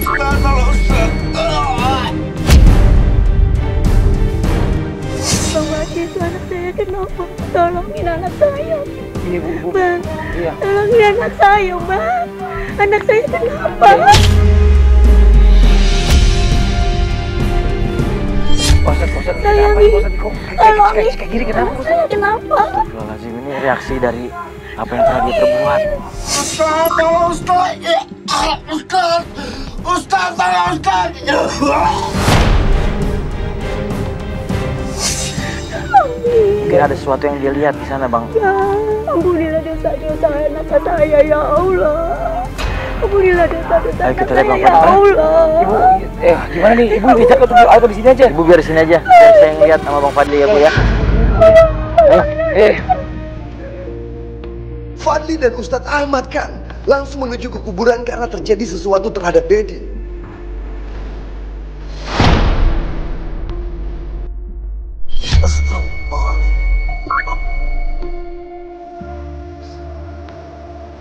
[SPEAKER 3] Ustaz, tolong Ustaz.
[SPEAKER 5] Bang Haji, itu anak saya kenapa? Tolongin anak saya.
[SPEAKER 1] Iya Bu.
[SPEAKER 5] Bang,
[SPEAKER 1] Iya.
[SPEAKER 5] tolongin anak saya, Bang. Anak saya kenapa?
[SPEAKER 1] Ustaz,
[SPEAKER 5] Sayangi. Tolongin.
[SPEAKER 1] kayak gini kenapa?
[SPEAKER 5] Anak saya kenapa?
[SPEAKER 4] Astagfirullahaladzim, ini reaksi dari apa yang telah dia perbuat.
[SPEAKER 3] Ustaz, tolong Ustaz. Ustaz. Ustaz, tolong Ustaz.
[SPEAKER 4] Mungkin ada sesuatu yang dia lihat di sana, Bang.
[SPEAKER 5] Ya, ampunilah dosa-dosa anak saya, ya Allah. Ampunilah dosa-dosa
[SPEAKER 4] Ayo
[SPEAKER 5] anak
[SPEAKER 4] kita lihat,
[SPEAKER 5] saya,
[SPEAKER 4] Bang.
[SPEAKER 5] ya Allah.
[SPEAKER 1] Ibu, gimana nih? Ibu bisa atau di sini aja?
[SPEAKER 4] Ibu biar di sini aja, biar saya ngeliat sama Bang Fadli ya, Bu ya. Ayo.
[SPEAKER 3] Fadli dan Ustadz Ahmad kan langsung menuju ke kuburan karena terjadi sesuatu terhadap Dedi.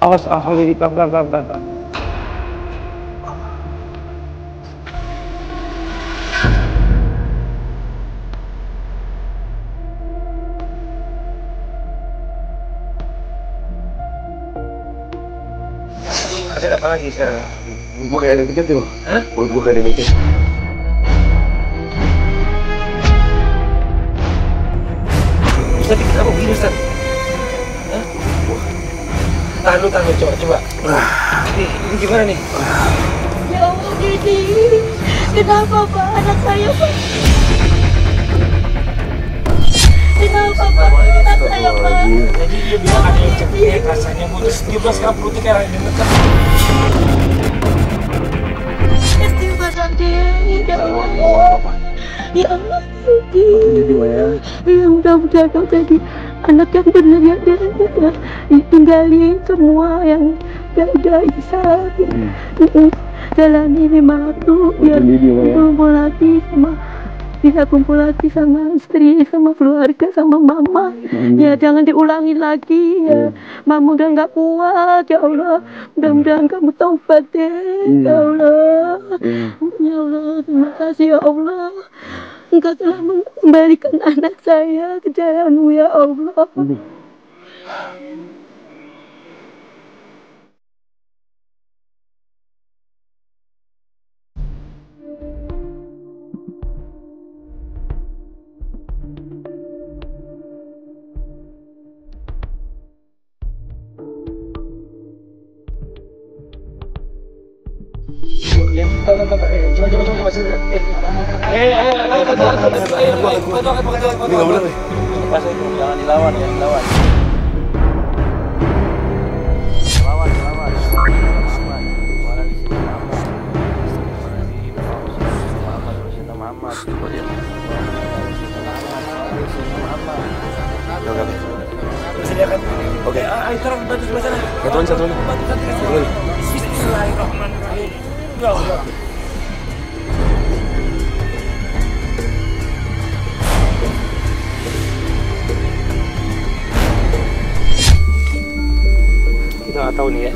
[SPEAKER 1] Awas, pelan. Ada apa lagi sekarang?
[SPEAKER 3] Gue kayak ada dikit tuh. Hah? Gue kayak ada dikit.
[SPEAKER 1] Ustaz, kenapa begini Ustaz? Hah? Tahan lu, coba. Ini gimana nih?
[SPEAKER 5] Ya Allah, Dedi. Kenapa, Pak? Anak saya, Pak. Kenapa, Pak? Anak saya, Pak.
[SPEAKER 1] Jadi dia bilang ada yang cekik rasanya, Bu. Terus dia bilang sekarang perutnya kayak yang dekat.
[SPEAKER 5] Istighfar Dedi. Ya Allah. Ya Allah, Dedi. Ya mudah-mudahan kau jadi anak yang benar ya, Dedi. Tinggalin semua yang gak ada Isa. Jalani 5 waktu biar berkumpul lagi sama bisa kumpul lagi sama istri, sama keluarga, sama mama. Ya jangan diulangi lagi ya. Mama udah nggak kuat ya Allah. Mudah-mudahan kamu taubat deh ya Allah. Ya Allah, terima kasih ya Allah. Engkau telah mengembalikan anak saya ke jalan-Mu ya Allah.
[SPEAKER 4] Jangan dilawan, jangan dilawan.
[SPEAKER 1] Oke, ayo sekarang bantu sebelah sana. Satu lagi. Bismillahirrahmanirrahim. Ya Allah. Kita nggak tahu nih ya.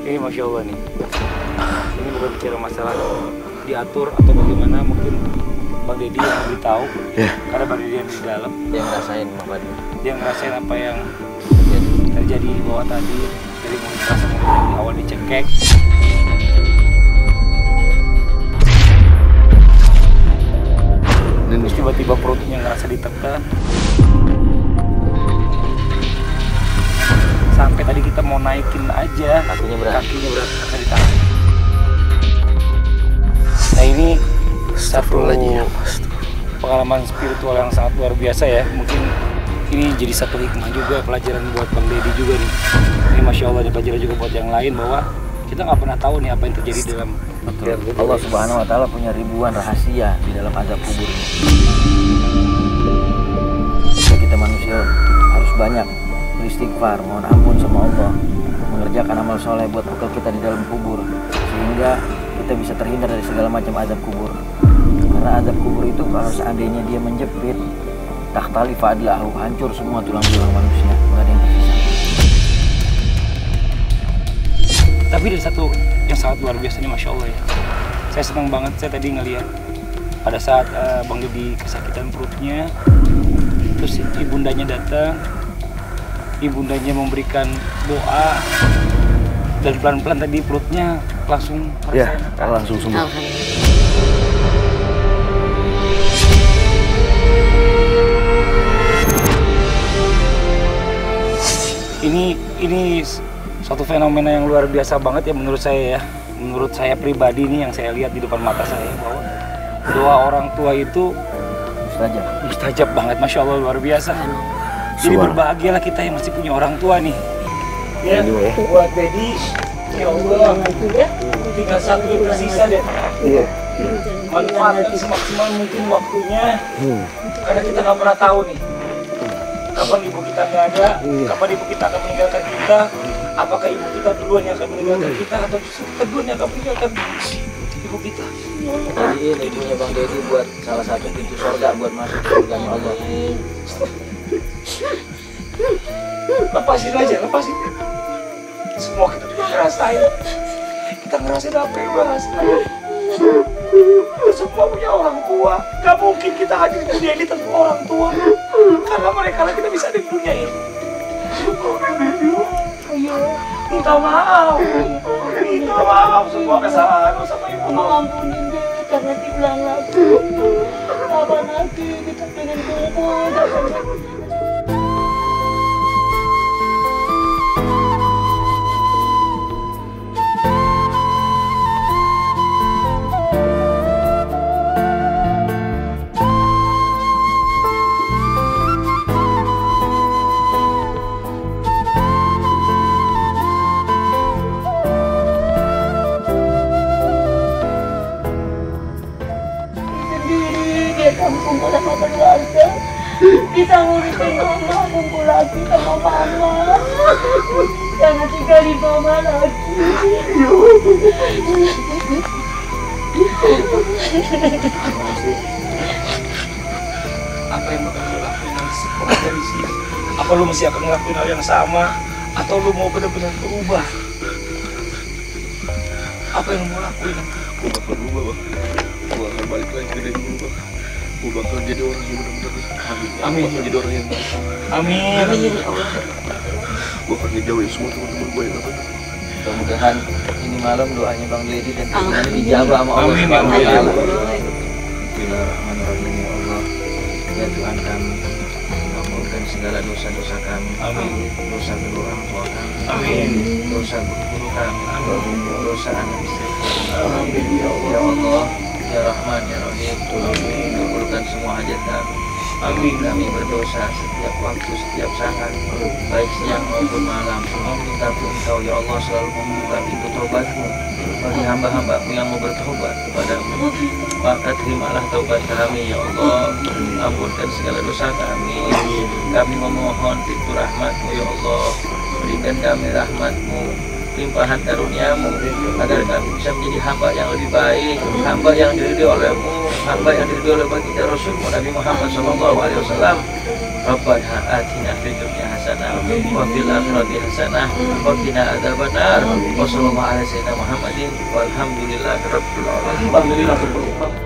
[SPEAKER 1] Ini Masya Allah nih. Ini bukan bicara masalah diatur atau bagaimana, mungkin Bang Deddy yang lebih tahu. Karena Bang Deddy yang di dalam.
[SPEAKER 4] Dia ngerasain Bang Deddy.
[SPEAKER 1] Dia ngerasain apa yang terjadi di bawah tadi. Dari mulai terasa dari awal dicekek. Terus tiba-tiba perutnya ngerasa ditekan. Sampai tadi kita mau naikin aja, kakinya berat karena ditahan. Nah ini satu pengalaman spiritual yang sangat luar biasa ya. Mungkin ini jadi satu hikmah juga, pelajaran buat Bang Deddy juga nih. Ini Masya Allah, pelajaran juga buat yang lain bahwa kita nggak pernah tahu nih apa yang terjadi dalam
[SPEAKER 4] Allah Subhanahu Wa Taala punya ribuan rahasia di dalam azab kubur ini. Kita manusia harus banyak beristighfar, mohon ampun sama Allah, mengerjakan amal soleh buat bekal kita di dalam kubur, sehingga kita bisa terhindar dari segala macam azab kubur. Karena azab kubur itu kalau seandainya dia menjepit, tahtali fadlahu, hancur semua tulang-tulang manusia, nggak ada yang tersisa.
[SPEAKER 1] Tapi ada satu yang sangat luar biasa nih, Masya Allah ya. Saya senang banget, saya tadi ngeliat pada saat Bang Deddy kesakitan perutnya, terus ibundanya datang, ibundanya memberikan doa, dan pelan-pelan tadi perutnya langsung
[SPEAKER 2] langsung sembuh.
[SPEAKER 1] Ini suatu fenomena yang luar biasa banget ya menurut saya ya. Menurut saya pribadi nih yang saya lihat di depan mata saya, bahwa doa orang tua itu mustajab banget, Masya Allah, luar biasa. Jadi berbahagialah kita yang masih punya orang tua nih. Ya, buat Deddy, ya Allah, tinggal satu yang tersisa deh. Manfaatkan semaksimal mungkin waktunya, karena kita nggak pernah tahu nih kapan ibu kita nggak ada, kapan ibu kita akan meninggalkan kita. Apakah ibu kita duluan yang akan meninggalkan kita, atau justru kita duluan yang akan meninggalkan ibu kita?
[SPEAKER 4] Jadi ini punya Bang Deddy buat salah satu pintu surga buat masuk surga Allah.
[SPEAKER 1] Lepasin aja, lepasin. Semua kita juga ngerasain. Kita ngerasain apa yang gue rasain. Kita semua punya orang tua. Gak mungkin kita hadir di dunia ini tanpa orang tua. Karena mereka lah kita bisa ada di dunia ini. Minta maaf. Minta maaf semua kesalahan sama ibu.
[SPEAKER 5] Ampunin deh, jangan diulang lagi. Kapan lagi kita pengen kumpul, kamu kumpul sama keluarga, bisa ngurusin mama, kumpul lagi sama mama, jangan tinggalin mama lagi.
[SPEAKER 1] Apa yang bakal lo lakuin nanti setelah dari sini? Apa lo masih akan ngelakuin hal yang sama? Atau lo mau benar-benar berubah? Apa yang lo mau lakuin?
[SPEAKER 3] Gue bakal berubah, Bang. Gue akan balik lagi ke dari dulu, Bang. Gue bakal jadi orang yang benar-benar.
[SPEAKER 1] Amin.
[SPEAKER 3] Bakal jadi orang yang baik.
[SPEAKER 1] Amin.
[SPEAKER 5] Amin ya Allah.
[SPEAKER 3] Gue akan ngejauhin semua teman-teman gue yang apa.
[SPEAKER 4] Mudah-mudahan ini malam doanya Bang Deddy dan keinginannya dijabah sama Allah
[SPEAKER 1] Amin,
[SPEAKER 4] Subhanahu wa
[SPEAKER 1] amin.
[SPEAKER 4] taala. Bismillahirrahmanirrahim ya Allah. Ya Tuhan kami, maafkan segala dosa-dosa kami.
[SPEAKER 1] Amin.
[SPEAKER 4] Dosa kedua orang tua kami.
[SPEAKER 1] Amin.
[SPEAKER 4] Dosa guru kami. Dosa anak istri kami. Ya Allah, ya Rahman, ya Rahim. Kabulkan semua hajat kami.
[SPEAKER 1] Amin.
[SPEAKER 4] Kami berdosa setiap waktu, setiap saat, baik siang maupun malam. Tapi Engkau ya Allah selalu membuka pintu taubat-Mu bagi hamba-hamba-Mu yang mau bertobat kepadamu. Maka terimalah taubat kami ya Allah. Ampunkan segala dosa kami. Kami memohon pintu rahmat-Mu ya Allah. Berikan kami rahmat-Mu, limpahan karunia-Mu, agar kami bisa menjadi hamba yang lebih baik, hamba yang diridhoi oleh-Mu, hamba yang diridhoi oleh baginda Rasul-Mu Nabi Muhammad SAW. Rabbana atina fid dunya hasanah wa fil akhirati hasanah wa qina adzabannar. Wa sallallahu ala sayyidina Muhammadin walhamdulillahi rabbil alamin.
[SPEAKER 1] Alhamdulillah.